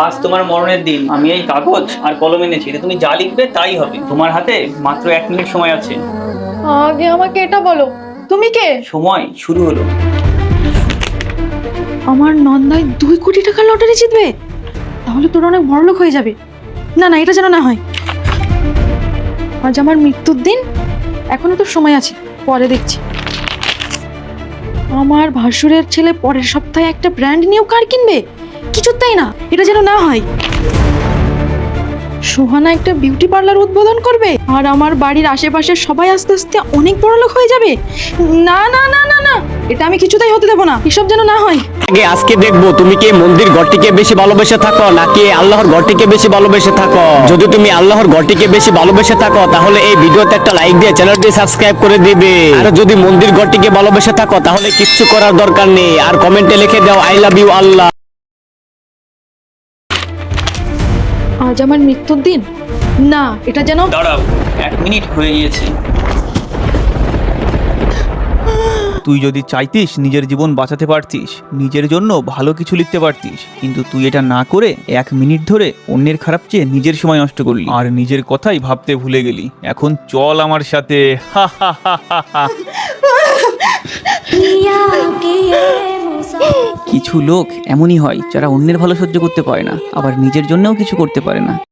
আজ তোমার মরণের দিন। আমি এই কাগজ আর কলম এনেছি, এতে তুমি যা লিখবে তাই হবে। তোমার হাতে মাত্র 1 মিনিট সময় আছে। আগে আমাকে এটা বলো, তুমি কে? সময় শুরু হলো। আমার নন্দায় 2 কোটি টাকার লটারি জিতবে, তাহলে তোর অনেক বড়লোক হয়ে যাবে। না না, এটা যেন না হয়। আজ আমার মৃত্যুর দিন, এখনো তো সময় আছে, পরে দেখছি। আমার ভাসুরের ছেলে পরের সপ্তাহে একটা ব্র্যান্ড নিউ কার কিনবে, কিছুতেই না, এটা যেন না হয়। সোহানা একটা বিউটি পার্লার উদ্বোধন করবে, আর আমার বাড়ির আশেপাশে সবাই আস্তে আস্তে অনেক বড়লোক হয়ে যাবে। না না না না না, এটা আমি কিছুতেই হতে দেবো না, এসব যেন না হয়। আজকে দেখবো তুমি কি মন্দির ঘরটিকে বেশি ভালোবেসে থাকো নাকি আল্লাহর ঘরটিকে বেশি ভালোবেসে থাকো। যদি তুমি আল্লাহর ঘরটিকে বেশি ভালোবেসে থাকো তাহলে এই ভিডিওতে একটা লাইক দিয়ে চ্যানেলটি সাবস্ক্রাইব করে দিবে। আর যদি মন্দির ঘরটিকে ভালোবেসে থাকো তাহলে কিচ্ছু করার দরকার নেই, আর কমেন্টে লিখে দাও আই লাভ ইউ আল্লাহ। আজ আমার মৃত্যুর দিন, না এটা যেন। দাঁড়াও, 1 মিনিট হয়ে গিয়েছে। তুই যদি চাইতিস নিজের জীবন বাঁচাতে পারতিস, নিজের জন্য ভালো কিছু লিখতে পারতিস, কিন্তু তুই এটা না করে 1 মিনিট ধরে অন্যের খারাপ চেয়ে নিজের সময় নষ্ট করলি আর নিজের কথাই ভাবতে ভুলে গেলি। এখন চল আমার সাথে। হা হা হা হা হা। কিছু লোক এমনই হয় যারা অন্যের ভালো সহ্য করতে পারে না, আবার নিজের জন্যও কিছু করতে পারে না।